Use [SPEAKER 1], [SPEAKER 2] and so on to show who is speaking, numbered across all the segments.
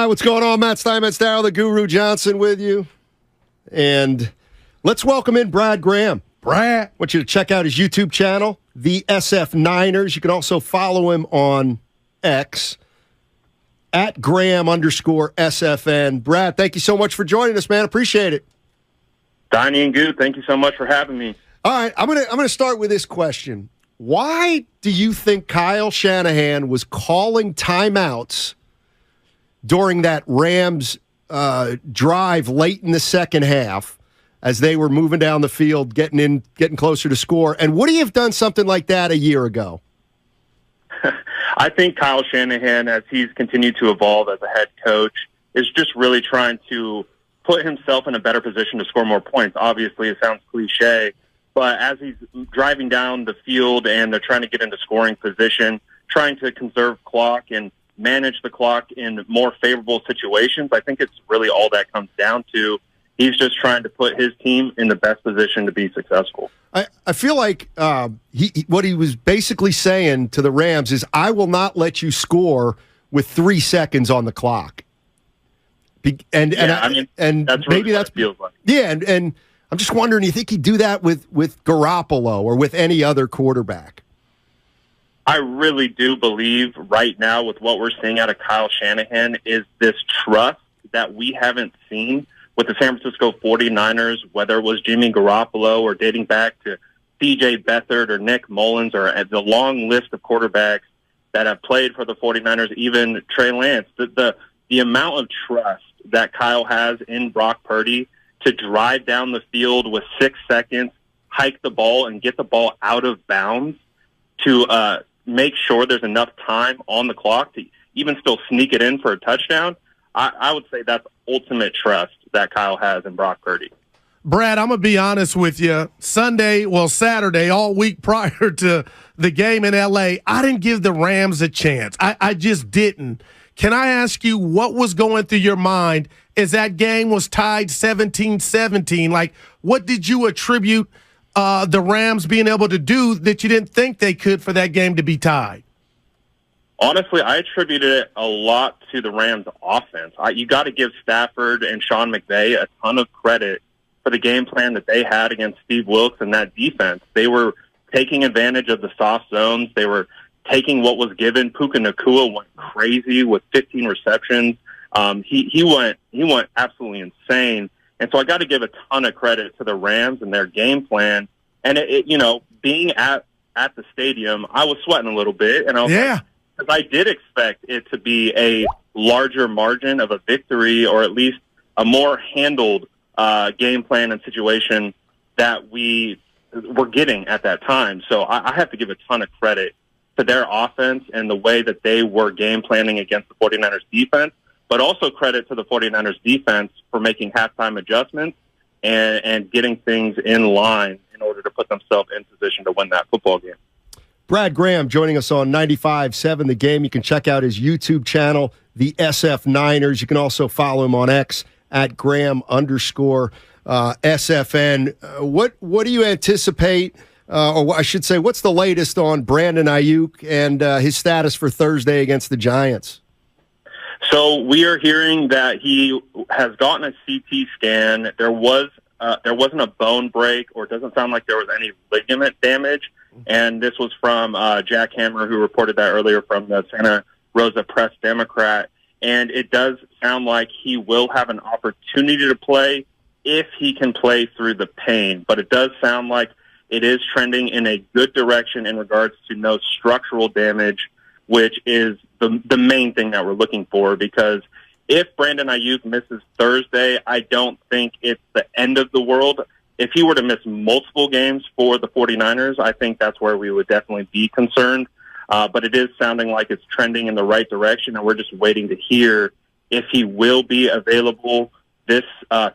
[SPEAKER 1] Hi, what's going on? Matt Steinmetz, Darryl the Guru Johnson with you. And let's welcome in Brad Graham. Brad, I want you to check out his YouTube channel, the SF Niners. You can also follow him on X, at Graham_SFN. Brad, thank you so much for joining us, man. Appreciate it.
[SPEAKER 2] Donnie and Goo, thank you so much for having me.
[SPEAKER 1] All right, I'm gonna start with this question. Why do you think Kyle Shanahan was calling timeouts during that Rams drive late in the second half as they were moving down the field, getting closer to score? And would he have done something like that a year ago?
[SPEAKER 2] I think Kyle Shanahan, as he's continued to evolve as a head coach, is just really trying to put himself in a better position to score more points. Obviously, it sounds cliche, but as he's driving down the field and they're trying to get into scoring position, trying to conserve clock and manage the clock in more favorable situations, I think it's really all that comes down to. He's just trying to put his team in the best position to be successful.
[SPEAKER 1] I feel like what he was basically saying to the Rams is, I will not let you score with 3 seconds on the clock. And
[SPEAKER 2] that's really what it feels like.
[SPEAKER 1] Yeah, and I'm just wondering, you think he'd do that with Garoppolo or with any other quarterback?
[SPEAKER 2] I really do believe right now with what we're seeing out of Kyle Shanahan is this trust that we haven't seen with the San Francisco 49ers, whether it was Jimmy Garoppolo or dating back to C.J. Beathard or Nick Mullins or the long list of quarterbacks that have played for the 49ers, even Trey Lance. The amount of trust that Kyle has in Brock Purdy to drive down the field with 6 seconds, hike the ball, and get the ball out of bounds to make sure there's enough time on the clock to even still sneak it in for a touchdown, I would say that's ultimate trust that Kyle has in Brock Purdy.
[SPEAKER 3] Brad, I'm going to be honest with you. Saturday, all week prior to the game in L.A., I didn't give the Rams a chance. I just didn't. Can I ask you what was going through your mind as that game was tied 17-17? Like, what did you attribute the Rams being able to do that you didn't think they could for that game to be tied?
[SPEAKER 2] Honestly, I attributed it a lot to the Rams' offense. You got to give Stafford and Sean McVay a ton of credit for the game plan that they had against Steve Wilkes and that defense. They were taking advantage of the soft zones. They were taking what was given. Puka Nacua went crazy with 15 receptions. He went absolutely insane. And so I got to give a ton of credit to the Rams and their game plan. And being at the stadium, I was sweating a little bit, and I was like, because I did expect it to be a larger margin of a victory, or at least a more handled game plan and situation that we were getting at that time. So I have to give a ton of credit to their offense and the way that they were game planning against the 49ers defense, but also credit to the 49ers defense for making halftime adjustments and getting things in line in order to put themselves in position to win that football game.
[SPEAKER 1] Brad Graham joining us on 95.7 The Game. You can check out his YouTube channel, the SF Niners. You can also follow him on X at Graham_SFN. What do you anticipate, or I should say, what's the latest on Brandon Aiyuk and his status for Thursday against the Giants?
[SPEAKER 2] So we are hearing that he has gotten a CT scan. There wasn't a bone break, or it doesn't sound like there was any ligament damage. And this was from Jack Hammer, who reported that earlier from the Santa Rosa Press-Democrat. And it does sound like he will have an opportunity to play if he can play through the pain. But it does sound like it is trending in a good direction in regards to no structural damage, which is the main thing that we're looking for. Because if Brandon Aiyuk misses Thursday, I don't think it's the end of the world. If he were to miss multiple games for the 49ers, I think that's where we would definitely be concerned. But it is sounding like it's trending in the right direction, and we're just waiting to hear if he will be available this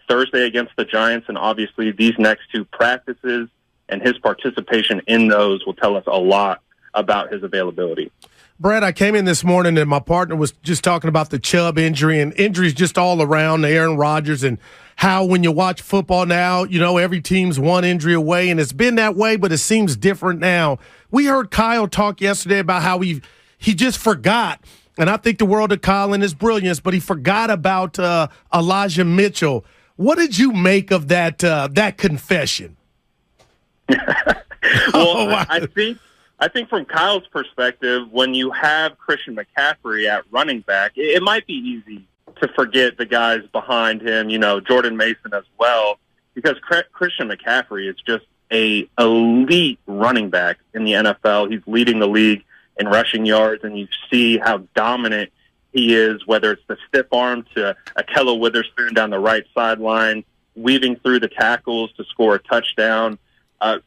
[SPEAKER 2] Thursday against the Giants. And obviously these next two practices and his participation in those will tell us a lot about his availability.
[SPEAKER 3] Brad, I came in this morning and my partner was just talking about the Chubb injury and injuries just all around, Aaron Rodgers, and how when you watch football now, every team's one injury away, and it's been that way, but it seems different now. We heard Kyle talk yesterday about how he just forgot and I think the world of Kyle and his brilliance, but he forgot about Elijah Mitchell. What did you make of that confession?
[SPEAKER 2] Well, I think from Kyle's perspective, when you have Christian McCaffrey at running back, it might be easy to forget the guys behind him, Jordan Mason as well, because Christian McCaffrey is just a elite running back in the NFL. He's leading the league in rushing yards, and you see how dominant he is, whether it's the stiff arm to Ahkello Witherspoon down the right sideline, weaving through the tackles to score a touchdown.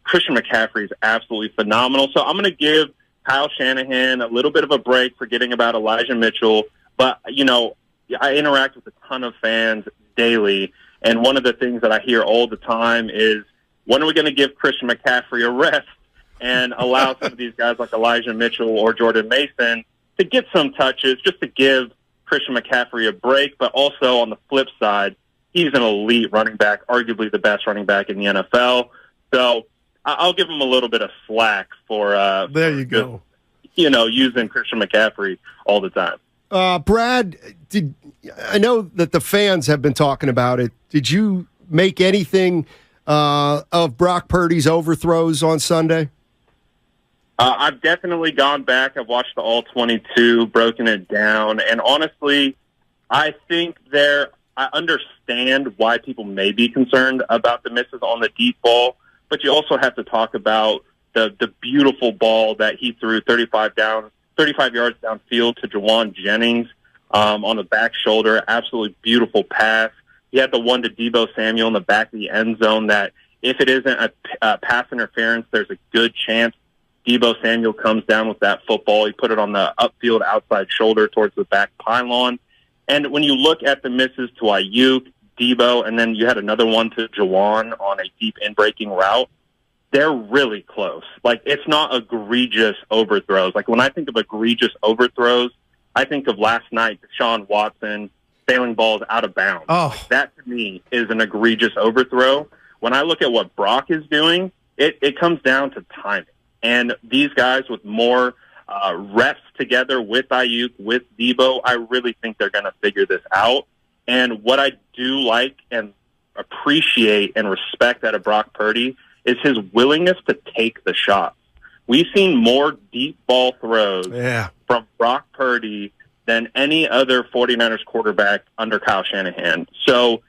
[SPEAKER 2] Christian McCaffrey is absolutely phenomenal. So I'm going to give Kyle Shanahan a little bit of a break forgetting about Elijah Mitchell. But, I interact with a ton of fans daily, and one of the things that I hear all the time is, when are we going to give Christian McCaffrey a rest and allow some of these guys like Elijah Mitchell or Jordan Mason to get some touches, just to give Christian McCaffrey a break? But also on the flip side, he's an elite running back, arguably the best running back in the NFL. So I'll give him a little bit of slack for
[SPEAKER 3] there you go.
[SPEAKER 2] Using Christian McCaffrey all the time.
[SPEAKER 1] Brad, I know that the fans have been talking about it. Did you make anything of Brock Purdy's overthrows on Sunday?
[SPEAKER 2] I've definitely gone back. I've watched the all 22, broken it down, and honestly, I think I understand why people may be concerned about the misses on the deep ball, but you also have to talk about the beautiful ball that he threw 35 yards downfield to Juwan Jennings on the back shoulder. Absolutely beautiful pass. He had the one to Deebo Samuel in the back of the end zone that if it isn't a pass interference, there's a good chance Deebo Samuel comes down with that football. He put it on the upfield outside shoulder towards the back pylon. And when you look at the misses to Aiyuk, Deebo, and then you had another one to Juwan on a deep in-breaking route, they're really close. Like, it's not egregious overthrows. Like, when I think of egregious overthrows, I think of last night, Deshaun Watson sailing balls out of bounds.
[SPEAKER 3] Oh.
[SPEAKER 2] That, to me, is an egregious overthrow. When I look at what Brock is doing, it comes down to timing. And these guys with more reps together with Aiyuk, with Deebo, I really think they're going to figure this out. And what I do like and appreciate and respect out of Brock Purdy is his willingness to take the shots. We've seen more deep ball throws from Brock Purdy than any other 49ers quarterback under Kyle Shanahan. So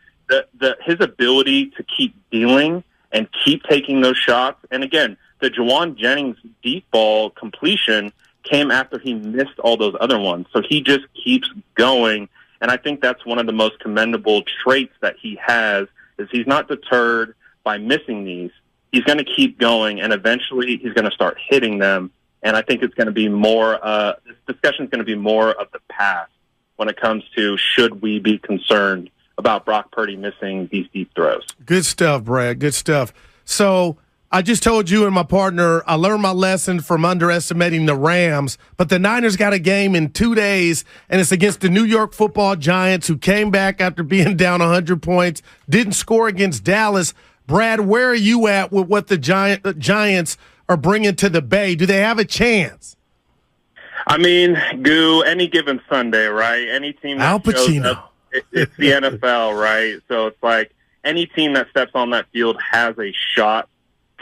[SPEAKER 2] his ability to keep dealing and keep taking those shots, and again, the Juwan Jennings deep ball completion came after he missed all those other ones. So he just keeps going, and I think that's one of the most commendable traits that he has, is he's not deterred by missing these. He's going to keep going, and eventually he's going to start hitting them. And I think it's going to be more, this discussion is going to be more of the past when it comes to should we be concerned about Brock Purdy missing these deep throws.
[SPEAKER 3] Good stuff, Brad. Good stuff. So I just told you and my partner, I learned my lesson from underestimating the Rams, but the Niners got a game in 2 days, and it's against the New York Football Giants, who came back after being down 100 points, didn't score against Dallas. Brad, where are you at with what the Giants are bringing to the Bay? Do they have a chance?
[SPEAKER 2] I mean, Goo, any given Sunday, right? Any team that
[SPEAKER 3] Al Pacino.
[SPEAKER 2] shows up, it's the NFL, right? So it's like any team that steps on that field has a shot,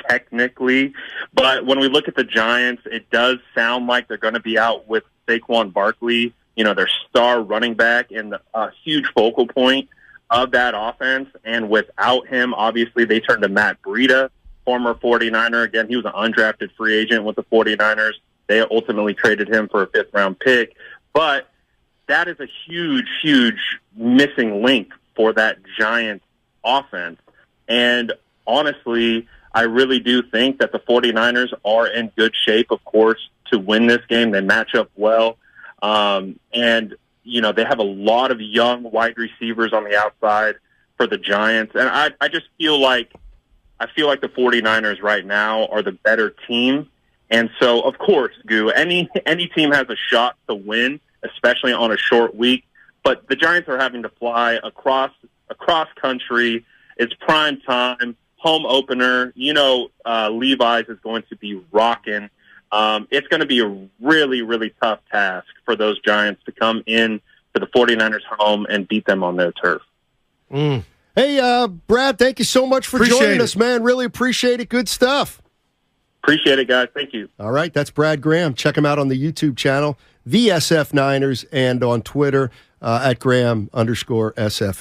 [SPEAKER 2] technically. But when we look at the Giants, it does sound like they're going to be out with Saquon Barkley, their star running back and a huge focal point of that offense. And without him, obviously, they turned to Matt Breida, former 49er. Again, he was an undrafted free agent with the 49ers. They ultimately traded him for a fifth-round pick. But that is a huge, huge missing link for that Giants offense. And honestly, I really do think that the 49ers are in good shape, of course, to win this game. They match up well. They have a lot of young wide receivers on the outside for the Giants. And I just feel like the 49ers right now are the better team. And so, of course, Goo, any team has a shot to win, especially on a short week. But the Giants are having to fly across country. It's prime time, home opener. Levi's is going to be rocking. It's going to be a really, really tough task for those Giants to come in to the 49ers home and beat them on their turf.
[SPEAKER 1] Hey, Brad, thank you so much for joining us, man. Really appreciate it. Good stuff.
[SPEAKER 2] Appreciate it, guys. Thank you.
[SPEAKER 1] All right, that's Brad Graham. Check him out on the YouTube channel, the SF Niners, and on Twitter at Graham_SFN.